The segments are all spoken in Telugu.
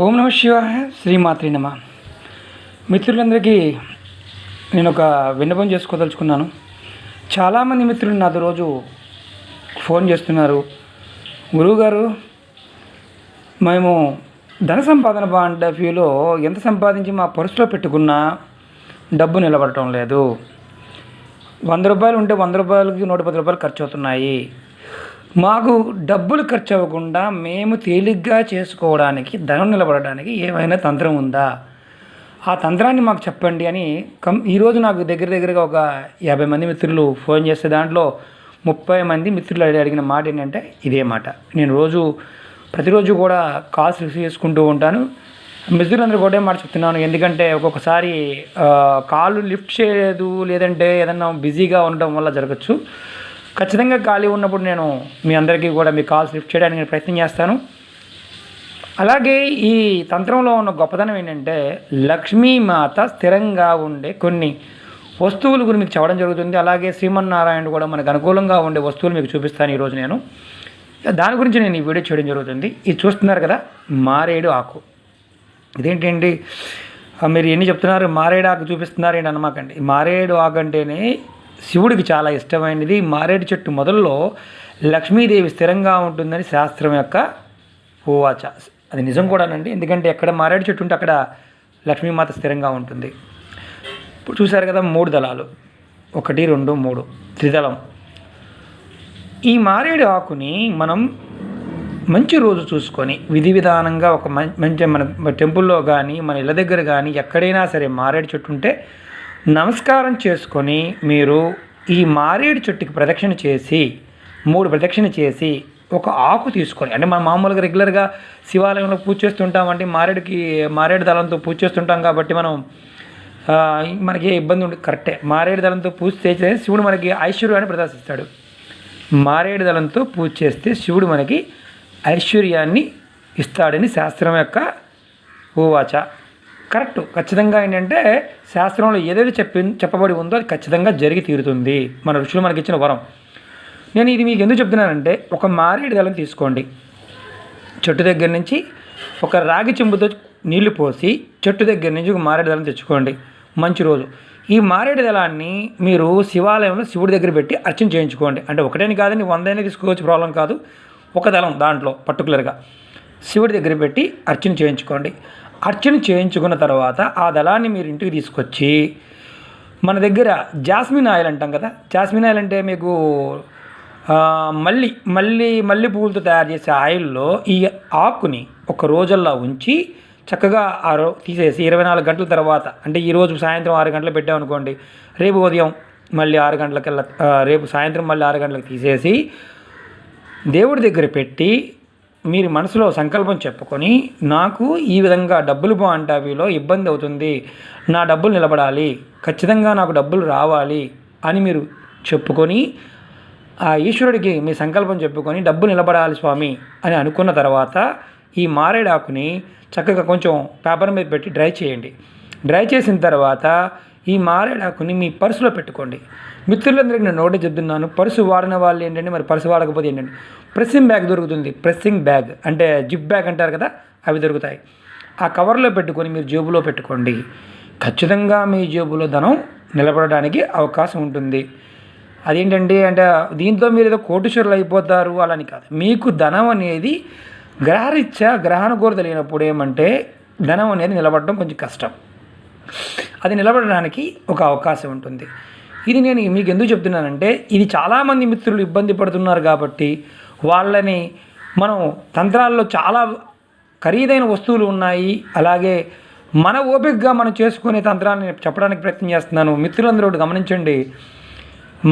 ఓం నమ శివాయ శ్రీమాత్రి నమ. మిత్రులందరికీ నేను ఒక విన్నపం చేసుకోదలుచుకున్నాను. చాలామంది మిత్రులు నాతో రోజు ఫోన్ చేస్తున్నారు, గురువుగారు మేము ధన సంపాదన పాయింట్ ఆఫ్ వ్యూలో ఎంత సంపాదించి మా పర్సులో పెట్టుకున్నా డబ్బు నిలబడటం లేదు. 100 రూపాయలు ఉంటే 100 రూపాయలకి 110 రూపాయలు ఖర్చు అవుతున్నాయి. మాకు డబ్బులు ఖర్చు అవ్వకుండా మేము తేలిగ్గా చేసుకోవడానికి, ధనం నిలబడడానికి ఏమైనా తంత్రం ఉందా? ఆ తంత్రాన్ని మాకు చెప్పండి అని ఈరోజు నాకు దగ్గరగా ఒక 50 మంది మిత్రులు ఫోన్ చేస్తే దాంట్లో 30 మంది మిత్రులు అడిగిన మాట ఏంటంటే ఇదే మాట. నేను ప్రతిరోజు కూడా కాల్స్ రిసీవ్ చేసుకుంటూ ఉంటాను. మిత్రులందరూ కూడా మాట చెప్తున్నాను. ఎందుకంటే ఒక్కొక్కసారి కాల్ లిఫ్ట్ చేయలేదు, లేదంటే ఏదన్నా బిజీగా ఉండడం వల్ల జరగచ్చు. ఖచ్చితంగా ఖాళీ ఉన్నప్పుడు నేను మీ అందరికీ కూడా మీ కాల్స్ లిఫ్ట్ చేయడానికి నేను ప్రయత్నం చేస్తాను. అలాగే ఈ తంత్రంలో ఉన్న గొప్పతనం ఏంటంటే లక్ష్మీమాత స్థిరంగా ఉండే కొన్ని వస్తువుల గురించి మీకు చెప్పడం జరుగుతుంది. అలాగే శ్రీమన్నారాయణ కూడా మనకు అనుకూలంగా ఉండే వస్తువులు మీకు చూపిస్తాను ఈరోజు నేను. దాని గురించి నేను ఈ వీడియో చేయడం జరుగుతుంది. ఇది చూస్తున్నారు కదా, మారేడు ఆకు. ఇదేంటండి మీరు ఎన్ని చెప్తున్నారు, మారేడు ఆకు చూపిస్తున్నారు ఏంటి అనమాకండి. మారేడు ఆకు అంటేనే శివుడికి చాలా ఇష్టమైనది. మారేడు చెట్టు మొదల్లో లక్ష్మీదేవి స్థిరంగా ఉంటుందని శాస్త్రం యొక్క పూవాచ. అది నిజం కూడానండి. ఎందుకంటే ఎక్కడ మారేడు చెట్టు ఉంటే అక్కడ లక్ష్మీమాత స్థిరంగా ఉంటుంది. ఇప్పుడు చూశారు కదా, 3 దళాలు, 1 2 3 త్రిదళం. ఈ మారేడు ఆకుని మనం మంచి రోజు చూసుకొని విధి విధానంగా ఒక మంచి మన టెంపుల్లో కానీ మన ఇళ్ళ దగ్గర కానీ ఎక్కడైనా సరే మారేడు చెట్టు ఉంటే నమస్కారం చేసుకొని మీరు ఈ మారేడు చెట్టుకి ప్రదక్షిణ చేసి 3 ప్రదక్షిణ చేసి ఒక ఆకు తీసుకొని, అంటే మనం మామూలుగా రెగ్యులర్గా శివాలయంలో పూజ చేస్తుంటాం, అంటే మారేడు దళంతో పూజ చేస్తుంటాం కాబట్టి మనకి ఇబ్బంది ఉండదు. కరెక్టే, మారేడు దళంతో పూజ చేస్తే శివుడు మనకి ఐశ్వర్యాన్ని ప్రదర్శిస్తాడు. మారేడు దళంతో పూజ చేస్తే శివుడు మనకి ఐశ్వర్యాన్ని ఇస్తాడని శాస్త్రం యొక్క పూవాచ. కరెక్ట్. ఖచ్చితంగా ఏంటంటే శాస్త్రంలో ఏదైతే చెప్పబడి ఉందో అది ఖచ్చితంగా జరిగి తీరుతుంది. మన ఋషులు మనకి ఇచ్చిన వరం. నేను ఇది మీకు ఎందుకు చెప్తున్నానంటే, ఒక మారేడు దళం తీసుకోండి. చెట్టు దగ్గర నుంచి ఒక రాగి చెంబుతో నీళ్లు పోసి చెట్టు దగ్గర నుంచి ఒక మారేడు దళం తెచ్చుకోండి. మంచి రోజు ఈ మారేడు దళాన్ని మీరు శివాలయంలో శివుడి దగ్గర పెట్టి అర్చన చేయించుకోండి. అంటే ఒకటేని కాదని 100 తీసుకోవచ్చు, ప్రాబ్లం కాదు. ఒక దళం దాంట్లో పర్టికులర్గా శివుడి దగ్గర పెట్టి అర్చన చేయించుకోండి. అర్చన చేయించుకున్న తర్వాత ఆ దళాన్ని మీరు ఇంటికి తీసుకొచ్చి, మన దగ్గర జాస్మిన్ ఆయిల్ అంటాం కదా, జాస్మిన్ ఆయిల్ అంటే మీకు మల్లి పువ్వులతో తయారు చేసే ఆయిల్లో ఈ ఆకుని ఒక రోజల్లా ఉంచి చక్కగా తీసేసి 24 గంటల తర్వాత, అంటే ఈరోజు సాయంత్రం 6 గంటలకు పెట్టామనుకోండి, రేపు ఉదయం మళ్ళీ 6 గంటలకల్లా, రేపు సాయంత్రం మళ్ళీ 6 గంటలకు తీసేసి దేవుడి దగ్గర పెట్టి మీరు మనసులో సంకల్పం చెప్పుకొని, నాకు ఈ విధంగా డబ్బులు బాగుంటావిలో ఇబ్బంది అవుతుంది, నా డబ్బులు నిలబడాలి, ఖచ్చితంగా నాకు డబ్బులు రావాలి అని మీరు చెప్పుకొని ఆ ఈశ్వరుడికి మీ సంకల్పం చెప్పుకొని డబ్బు నిలబడాలి స్వామి అని అనుకున్న తర్వాత ఈ మారేడాకుని చక్కగా కొంచెం పేపర్ మీద పెట్టి డ్రై చేయండి. డ్రై చేసిన తర్వాత ఈ మారేడాకుని మీ పర్సులో పెట్టుకోండి. మిత్రులందరికీ నేను నోటే చెప్తున్నాను, పర్సు వాడిన వాళ్ళు ఏంటంటే, మరి పర్సు వాడకపోతే ఏంటంటే ప్రెస్సింగ్ బ్యాగ్ దొరుకుతుంది. ప్రెస్సింగ్ బ్యాగ్ అంటే జిప్ బ్యాగ్ అంటారు కదా, అవి దొరుకుతాయి. ఆ కవర్లో పెట్టుకొని మీరు జేబులో పెట్టుకోండి. ఖచ్చితంగా మీ జేబులో ధనం నిలబడడానికి అవకాశం ఉంటుంది. అదేంటంటే దీంతో మీరు ఏదో కోటీశ్వరులు అయిపోతారు అలాని కాదు. మీకు ధనం అనేది గ్రహరీత్యా గ్రహానుకూల తెలియనప్పుడు ఏమంటే ధనం అనేది నిలబడడం కొంచెం కష్టం. అది నిలబడడానికి ఒక అవకాశం ఉంటుంది. ఇది నేను మీకు ఎందుకు చెప్తున్నానంటే, ఇది చాలామంది మిత్రులు ఇబ్బంది పడుతున్నారు కాబట్టి వాళ్ళని మనం తంత్రాల్లో చాలా ఖరీదైన వస్తువులు ఉన్నాయి. అలాగే మన ఓపికగా మనం చేసుకునే తంత్రాన్ని చెప్పడానికి ప్రయత్నం చేస్తున్నాను. మిత్రులందరూ గమనించండి,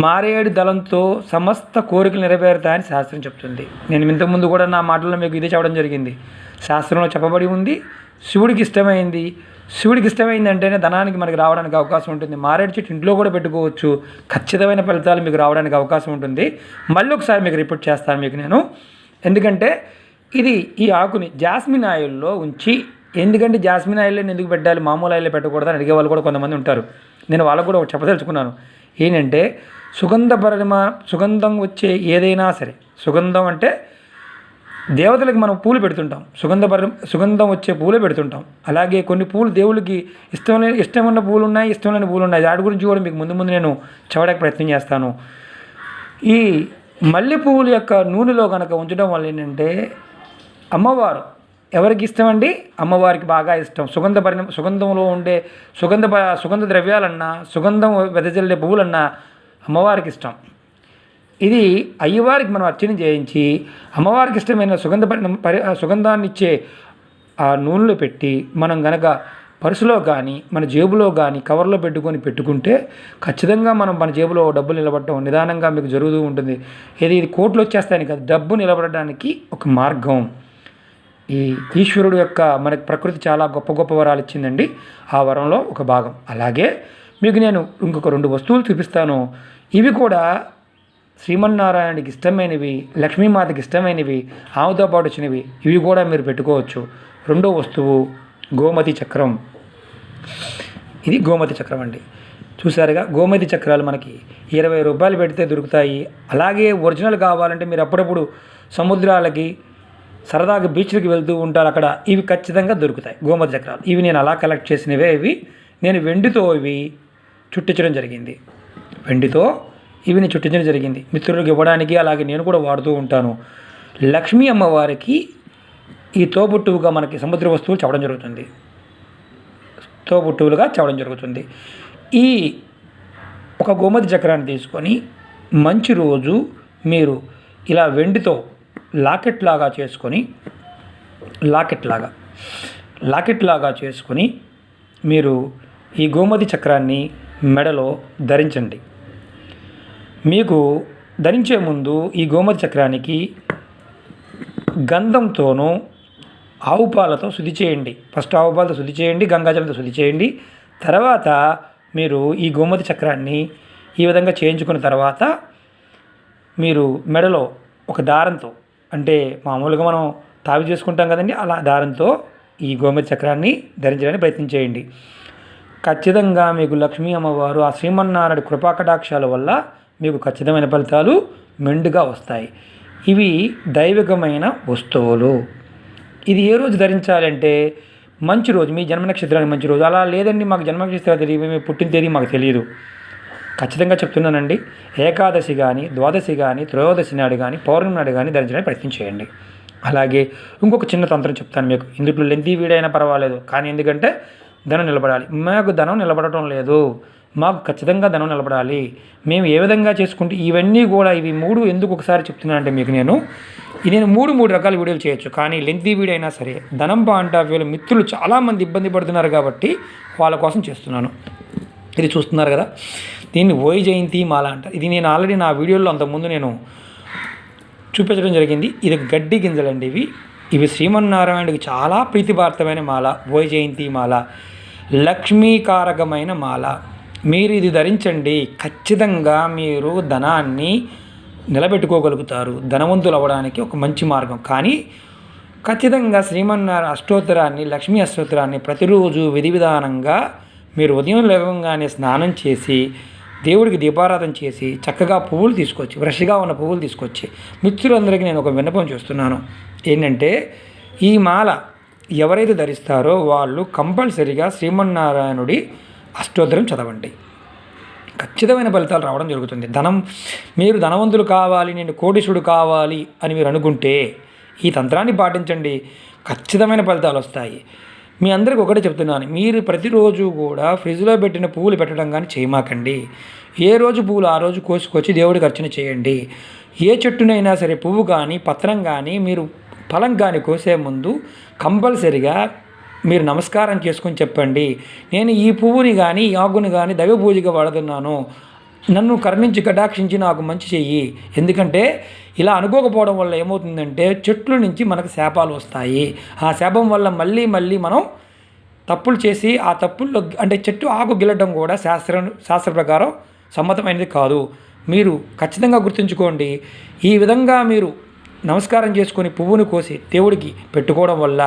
మారేడు దళంతో సమస్త కోరికలు నెరవేరుతాయని శాస్త్రం చెప్తుంది. నేను ఇంతకుముందు కూడా నా మాటల్లో మీకు ఇదే చెప్పడం జరిగింది. శాస్త్రంలో చెప్పబడి ఉంది, శివుడికి ఇష్టమైంది అంటేనే ధనానికి మనకి రావడానికి అవకాశం ఉంటుంది. మారేడు చెట్టు ఇంట్లో కూడా పెట్టుకోవచ్చు, ఖచ్చితమైన ఫలితాలు మీకు రావడానికి అవకాశం ఉంటుంది. మళ్ళీ ఒకసారి మీకు రిపీట్ చేస్తాను మీకు నేను. ఎందుకంటే ఈ ఆకుని జాస్మిన్ ఆయిల్లో ఉంచి, ఎందుకంటే జాస్మిన్ ఆయిల్లో ఎందుకు పెట్టాలి, మామూలు ఆయిల్లో పెట్టకూడదు అని అడిగే వాళ్ళు కూడా కొంతమంది ఉంటారు. నేను వాళ్ళకు కూడా చెప్పదలుచుకున్నాను. ఏంటంటే సుగంధం వచ్చే ఏదైనా సరే, సుగంధం అంటే దేవతలకు మనం పూలు పెడుతుంటాం, సుగంధం వచ్చే పూలే పెడుతుంటాం. అలాగే కొన్ని పూలు దేవుడికి ఇష్టమైన పూలు ఉన్నాయి, ఇష్టమైన పూలు ఉన్నాయి. వాటి గురించి కూడా మీకు ముందు నేను చెప్పడానికి ప్రయత్నం చేస్తాను. ఈ మల్లె పువ్వుల యొక్క నూనెలో కనుక ఉంచడం వల్ల ఏంటంటే అమ్మవారు ఎవరికి ఇష్టం అండి? అమ్మవారికి బాగా ఇష్టం. సుగంధంలో ఉండే సుగంధ ద్రవ్యాలన్నా, సుగంధం వెదజల్లే పువ్వులన్నా అమ్మవారికి ఇష్టం. ఇది అయ్యవారికి మనం అర్చన చేయించి అమ్మవారికి ఇష్టమైన సుగంధాన్ని ఇచ్చే ఆ నూనెలో పెట్టి మనం గనక పర్సులో కానీ మన జేబులో కానీ కవర్లో పెట్టుకుంటే ఖచ్చితంగా మన జేబులో డబ్బులు నిలబడటం నిదానంగా మీకు జరుగుతూ ఉంటుంది. ఇది కోట్లు వచ్చేస్తాయని కాదు, డబ్బు నిలబడడానికి ఒక మార్గం. ఈ ఈశ్వరుడు యొక్క మనకి ప్రకృతి చాలా గొప్ప గొప్ప వరాలు ఇచ్చిందండి. ఆ వరంలో ఒక భాగం. అలాగే మీకు నేను ఇంకొక 2 వస్తువులు చూపిస్తాను. ఇవి కూడా శ్రీమన్నారాయణకి ఇష్టమైనవి, లక్ష్మీమాతకి ఇష్టమైనవి, ఆమెతో పాటు వచ్చినవి. ఇవి కూడా మీరు పెట్టుకోవచ్చు. 2వ వస్తువు గోమతి చక్రం. ఇది గోమతి చక్రం అండి. చూసారుగా, గోమతి చక్రాలు మనకి 20 రూపాయలు పెడితే దొరుకుతాయి. అలాగే ఒరిజినల్ కావాలంటే మీరు అప్పుడప్పుడు సముద్రాలకి సరదాగా బీచ్లకి వెళ్తూ ఉంటారు, అక్కడ ఇవి ఖచ్చితంగా దొరుకుతాయి గోమతి చక్రాలు. ఇవి నేను అలా కలెక్ట్ చేసినవే. నేను వెండితో చుట్టించడం జరిగింది. ఇవి చుట్టించడం జరిగింది మిత్రులకు ఇవ్వడానికి. అలాగే నేను కూడా వాడుతూ ఉంటాను. లక్ష్మీ అమ్మవారికి ఈ తోబుట్టువుగా మనకి సముద్ర వస్తువులు చెప్పడం జరుగుతుంది. ఈ ఒక గోమతి చక్రాన్ని తీసుకొని మంచి రోజు మీరు ఇలా వెండితో లాకెట్ లాగా చేసుకొని మీరు ఈ గోమతి చక్రాన్ని మెడలో ధరించండి. మీకు ధరించే ముందు ఈ గోమతి చక్రానికి గంధంతోనూ ఆవు పాలతో శుద్ధి చేయండి. ఫస్ట్ ఆవు పాలతో శుద్ధి చేయండి, గంగాజలంతో శుద్ధి చేయండి. తర్వాత మీరు ఈ గోమతి చక్రాన్ని ఈ విధంగా చేయించుకున్న తర్వాత మీరు మెడలో ఒక దారంతో, అంటే మామూలుగా మనం తావి చేసుకుంటాం కదండి, అలా దారంతో ఈ గోమతి చక్రాన్ని ధరించడానికి ప్రయత్నం చేయండి. ఖచ్చితంగా మీకు లక్ష్మీ అమ్మవారు ఆ శ్రీమన్నారాయణ కృపాకటాక్షాల వల్ల మీకు ఖచ్చితమైన ఫలితాలు మెండుగా వస్తాయి. ఇవి దైవికమైన వస్తువులు. ఇది ఏ రోజు ధరించాలంటే మంచి రోజు, మీ జన్మ నక్షత్రానికి మంచి రోజు. అలా లేదండి మాకు జన్మ నక్షత్రాలు తెలియదు, మీ పుట్టిన తేదీ మాకు తెలియదు, ఖచ్చితంగా చెప్తున్నానండి. ఏకాదశి కానీ, ద్వాదశి కానీ, త్రయోదశి నాడు కానీ, పౌర్ణమి నాడు కానీ ధరించడానికి ప్రయత్నం చేయండి. అలాగే ఇంకొక చిన్న తంత్రం చెప్తాను మీకు. ఇందులో లెంతీ వీడియో అయినా పర్వాలేదు, కానీ ఎందుకంటే ధనం నిలబడాలి. మాకు ధనం నిలబడటం లేదు, మాకు ఖచ్చితంగా ధనం నిలబడాలి. మేము ఏ విధంగా చేసుకుంటే ఇవన్నీ కూడా ఇవి 3 ఎందుకు ఒకసారి చెప్తున్నానంటే మీకు నేను 3 రకాల వీడియోలు చేయొచ్చు, కానీ లెంతీ వీడియో అయినా సరే ధనం పాయింట్ ఆఫ్ వ్యూలో మిత్రులు చాలామంది ఇబ్బంది పడుతున్నారు కాబట్టి వాళ్ళ కోసం చేస్తున్నాను. ఇది చూస్తున్నారు కదా, దీన్ని వైజయంతి మాల అంటారు. ఇది నేను ఆల్రెడీ నా వీడియోలో అంతకుముందు నేను చూపించడం జరిగింది. ఇది గడ్డి గింజలండి. ఇవి శ్రీమన్నారాయణుడికి చాలా ప్రీతిపార్థమైన మాల, వైజయంతి మాల, లక్ష్మీకారకమైన మాల. మీరు ఇది ధరించండి, ఖచ్చితంగా మీరు ధనాన్ని నిలబెట్టుకోగలుగుతారు. ధనవంతులు అవ్వడానికి ఒక మంచి మార్గం. కానీ ఖచ్చితంగా శ్రీమన్నారాయణ అష్టోత్తరాన్ని, లక్ష్మీ అష్టోత్తరాన్ని ప్రతిరోజు విధి విధానంగా మీరు ఉదయం లేవగానే స్నానం చేసి దేవుడికి దీపారాధన చేసి చక్కగా పువ్వులు తీసుకొచ్చి, ఫ్రెష్గా ఉన్న పువ్వులు తీసుకొచ్చి మిత్రులందరికీ నేను ఒక విన్నపం చేస్తున్నాను. ఏంటంటే ఈ మాల ఎవరైతే ధరిస్తారో వాళ్ళు కంపల్సరీగా శ్రీమన్నారాయణుడి అష్టోత్తరం చదవండి. ఖచ్చితమైన ఫలితాలు రావడం జరుగుతుంది. మీరు ధనవంతులు కావాలి, నేను కోటీశ్వరుడు కావాలి అని మీరు అనుకుంటే ఈ తంత్రాన్ని పాటించండి, ఖచ్చితమైన ఫలితాలు వస్తాయి. మీ అందరికీ ఒకటే చెప్తున్నాను, మీరు ప్రతిరోజు కూడా ఫ్రిడ్జ్లో పెట్టిన పువ్వులు పెట్టడం కానీ చేయమాకండి. ఏ రోజు పువ్వులు ఆ రోజు కోసుకొచ్చి దేవుడికి అర్చన చేయండి. ఏ చెట్టునైనా సరే పువ్వు కానీ పత్రం కానీ మీరు ఫలం కానీ కోసే ముందు కంపల్సరిగా మీరు నమస్కారం చేసుకొని చెప్పండి, నేను ఈ పువ్వుని కానీ ఈ ఆకుని కానీ దైవ పూజగా వాడుతున్నాను, నన్ను కరుణించి కటాక్షించి నాకు మంచి చెయ్యి. ఎందుకంటే ఇలా అనుకోకపోవడం వల్ల ఏమవుతుందంటే చెట్ల నుంచి మనకు శాపాలు వస్తాయి. ఆ శాపం వల్ల మళ్ళీ మనం తప్పులు చేసి ఆ తప్పుల్లో అంటే చెట్టు ఆకు గిల్లడం కూడా శాస్త్ర ప్రకారం సమ్మతమైనది కాదు. మీరు ఖచ్చితంగా గుర్తుంచుకోండి. ఈ విధంగా మీరు నమస్కారం చేసుకొని పువ్వును కోసి దేవుడికి పెట్టుకోవడం వల్ల,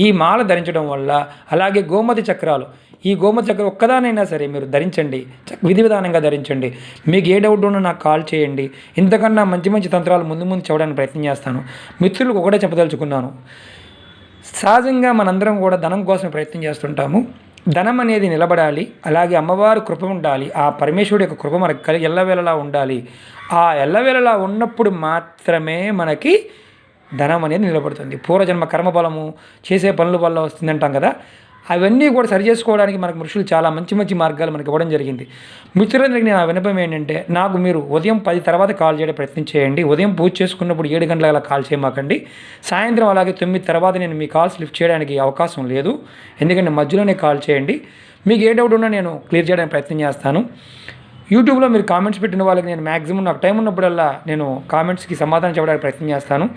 ఈ మాల ధరించడం వల్ల, అలాగే గోమతి చక్రాలు ఈ గోమతి చక్రం ఒక్కదానైనా సరే మీరు ధరించండి, విధి విధానంగా ధరించండి. మీకు ఏ డౌట్ ఉన్నా నాకు కాల్ చేయండి. ఇంతకన్నా మంచి మంచి తంత్రాలు ముందు ముందు చెప్పడానికి ప్రయత్నం చేస్తాను. మిత్రులకు ఒకటే చెప్పదలుచుకున్నాను, సహజంగా మనందరం కూడా ధనం కోసం ప్రయత్నం చేస్తుంటాము. ధనం అనేది నిలబడాలి, అలాగే అమ్మవారి కృప ఉండాలి, ఆ పరమేశ్వరుడి యొక్క కృప మనకు ఎల్లవేళలా ఉండాలి. ఆ ఎల్లవేళలా ఉన్నప్పుడు మాత్రమే మనకి ధనం అనేది నిలబడుతుంది. పూర్వజన్మ కర్మఫలము చేసే పనుల వల్ల వస్తుందంటాం కదా, అవన్నీ కూడా సరి చేసుకోవడానికి మనకు మనుషులు చాలా మంచి మంచి మార్గాలు మనకి ఇవ్వడం జరిగింది. మిత్రులందరికీ నేను వినపం ఏంటంటే, నాకు మీరు ఉదయం 10 తర్వాత కాల్ చేయడం ప్రయత్నం చేయండి. ఉదయం పూజ చేసుకున్నప్పుడు 7 గంటల అలా కాల్ చేయమాకండి. సాయంత్రం అలాగే 9 తర్వాత నేను మీ కాల్స్ లిఫ్ట్ చేయడానికి అవకాశం లేదు, ఎందుకంటే మధ్యలోనే కాల్ చేయండి. మీకు ఏ డౌట్ ఉన్నా నేను క్లియర్ చేయడానికి ప్రయత్నం చేస్తాను. యూట్యూబ్లో మీరు కామెంట్స్ పెట్టిన వాళ్ళకి నేను మ్యాక్సిమం నాకు టైం ఉన్నప్పుడల్లా నేను కామెంట్స్కి సమాధానం చెప్పడానికి ప్రయత్నం చేస్తాను.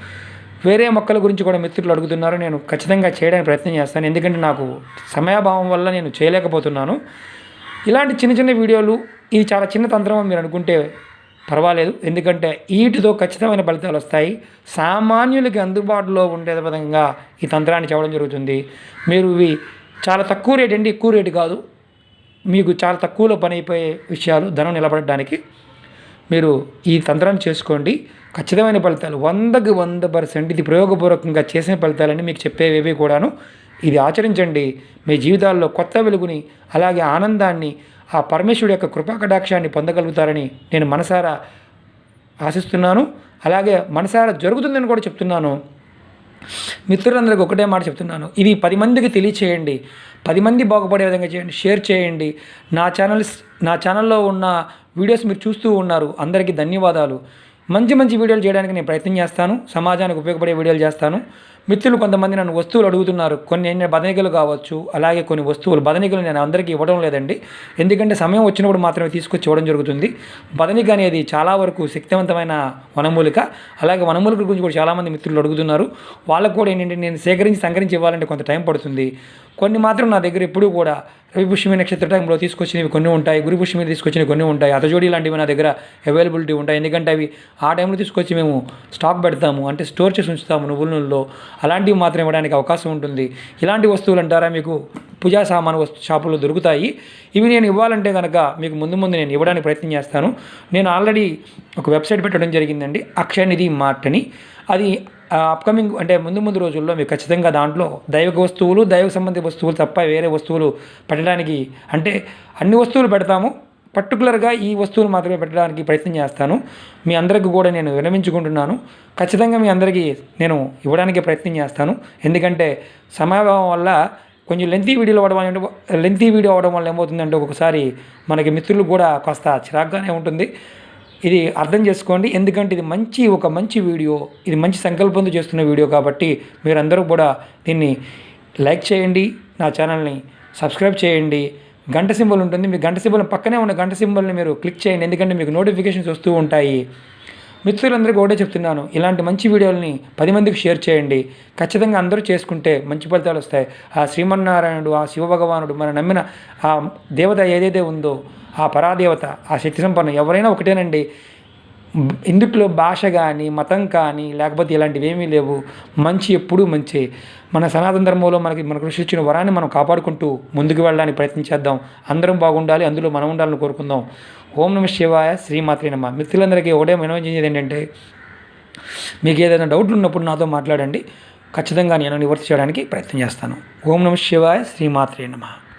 వేరే మొక్కల గురించి కూడా మిత్రులు అడుగుతున్నారు, నేను ఖచ్చితంగా చేయడానికి ప్రయత్నం చేస్తాను, ఎందుకంటే నాకు సమయాభావం వల్ల నేను చేయలేకపోతున్నాను. ఇలాంటి చిన్న చిన్న వీడియోలు, ఇది చాలా చిన్న తంత్రం మీరు అనుకుంటే పర్వాలేదు, ఎందుకంటే వీటితో ఖచ్చితమైన ఫలితాలు వస్తాయి. సామాన్యులకి అందుబాటులో ఉండే విధంగా ఈ తంత్రాన్ని చెప్పడం జరుగుతుంది. మీరు ఇవి చాలా తక్కువ రేట్ అండి, ఎక్కువ రేటు కాదు, మీకు చాలా తక్కువలో పని అయిపోయే విషయాలు ధనం నిలబడడానికి మీరు ఈ తంత్రాన్ని చేసుకోండి. ఖచ్చితమైన ఫలితాలు 100కి 100%. ఇది ప్రయోగపూర్వకంగా చేసిన ఫలితాలని మీకు చెప్పేవేవి కూడాను. ఇది ఆచరించండి, మీ జీవితాల్లో కొత్త వెలుగుని, అలాగే ఆనందాన్ని, ఆ పరమేశ్వరుడి యొక్క కృపా కటాక్షాన్ని పొందగలుగుతారని నేను మనసారా ఆశిస్తున్నాను. అలాగే మనసారా జరుగుతుందని కూడా చెప్తున్నాను. మిత్రులందరికీ ఒకటే మాట చెప్తున్నాను, ఇది 10 మందికి తెలియచేయండి, 10 మంది బాగుపడే విధంగా చేయండి, షేర్ చేయండి. నా ఛానల్లో ఉన్న వీడియోస్ మీరు చూస్తూ ఉన్నారు, అందరికీ ధన్యవాదాలు. మంచి మంచి వీడియోలు చేయడానికి నేను ప్రయత్నం చేస్తాను, సమాజానికి ఉపయోగపడే వీడియోలు చేస్తాను. మిత్రులు కొంతమంది నన్ను వస్తువులు అడుగుతున్నారు, కొన్ని బదనికలు కావచ్చు, అలాగే కొన్ని వస్తువులు. బదనికలు నేను అందరికీ ఇవ్వడం లేదండి, ఎందుకంటే సమయం వచ్చినప్పుడు మాత్రమే తీసుకొచ్చి ఇవ్వడం జరుగుతుంది. బదనిక అనేది చాలా వరకు శక్తివంతమైన వనమూలిక. అలాగే వనమూలికల గురించి కూడా చాలామంది మిత్రులు అడుగుతున్నారు, వాళ్ళకు కూడా ఏంటంటే నేను సంకరించి ఇవ్వాలంటే కొంత టైం పడుతుంది. కొన్ని మాత్రం నా దగ్గర ఎప్పుడూ కూడా రవిపుష్యమి నక్షత్ర టైంలో తీసుకొచ్చినవి కొన్ని ఉంటాయి, గురుపుష్యమి తీసుకొచ్చినవి కొన్ని ఉంటాయి, అతజోడి లాంటివి నా దగ్గర అవైలబిలిటీ ఉంటాయి, ఎందుకంటే అవి ఆ టైంలో తీసుకొచ్చి మేము స్టాక్ పెడతాము, అంటే స్టోర్ చేసి ఉంచుతాము నువ్వుల నూనెలో, అలాంటివి మాత్రం ఇవ్వడానికి అవకాశం ఉంటుంది. ఇలాంటి వస్తువులు అంటారా మీకు పూజా సామాను షాపుల్లో దొరుకుతాయి. ఇవి నేను ఇవ్వాలంటే కనుక మీకు ముందు నేను ఇవ్వడానికి ప్రయత్నం చేస్తాను. నేను ఆల్రెడీ ఒక వెబ్సైట్ పెట్టడం జరిగిందండి, అక్షయనిధి మార్ట్ అని. అది అప్కమింగ్ అంటే ముందు రోజుల్లో మీకు ఖచ్చితంగా దాంట్లో దైవిక వస్తువులు, దైవ సంబంధిత వస్తువులు తప్ప వేరే వస్తువులు పెట్టడానికి, అంటే అన్ని వస్తువులు పెడతాము, పర్టికులర్గా ఈ వస్తువులు మాత్రమే పెట్టడానికి ప్రయత్నం చేస్తాను. మీ అందరికీ కూడా నేను విరమించుకుంటున్నాను. ఖచ్చితంగా మీ అందరికీ నేను ఇవ్వడానికి ప్రయత్నం చేస్తాను, ఎందుకంటే సమయాభావం వల్ల కొంచెం లెంతీ వీడియో అవ్వడం వల్ల ఏమవుతుందంటే ఒక్కొక్కసారి మనకి మిత్రులు కూడా కాస్త చిరాగ్గానే ఉంటుంది. ఇది అర్థం చేసుకోండి, ఎందుకంటే ఇది ఒక మంచి వీడియో, ఇది మంచి సంకల్పంతో చేస్తున్న వీడియో కాబట్టి మీరందరూ కూడా దీన్ని లైక్ చేయండి, నా ఛానల్ని సబ్స్క్రైబ్ చేయండి. గంట సింబల్ ఉంటుంది, మీ గంట సింబల్ పక్కనే ఉన్న గంట సింబల్ని మీరు క్లిక్ చేయండి, ఎందుకంటే మీకు నోటిఫికేషన్స్ వస్తూ ఉంటాయి. మిత్రులందరికీ ఒకటే చెప్తున్నాను, ఇలాంటి మంచి వీడియోలని 10 మందికి షేర్ చేయండి. ఖచ్చితంగా అందరూ చేసుకుంటే మంచి ఫలితాలు వస్తాయి. ఆ శ్రీమన్నారాయణుడు, ఆ శివభగవానుడు, మనం నమ్మిన ఆ దేవత ఏదైతే ఉందో, ఆ పరాదేవత, ఆ శక్తి సంపన్న ఎవరైనా ఒకటేనండి. ఇందుట్లో భాష కానీ, మతం కానీ, లేకపోతే ఇలాంటివి ఏమీ లేవు. మంచి ఎప్పుడూ మంచి. మన సనాతన ధర్మంలో మనకు ఇచ్చిన వరాన్ని మనం కాపాడుకుంటూ ముందుకు వెళ్ళడానికి ప్రయత్నించేద్దాం. అందరం బాగుండాలి, అందులో మనం ఉండాలని కోరుకుందాం. ఓం నమః శివాయ, శ్రీమాత్రే నమః. మిత్రులందరికీ ఒకటే వినవించేది ఏంటంటే, మీకు ఏదైనా డౌట్లు ఉన్నప్పుడు నాతో మాట్లాడండి, ఖచ్చితంగా నేను నివర్తి చేయడానికి ప్రయత్నం చేస్తాను. ఓం నమః శివాయ, శ్రీమాత్రే నమః.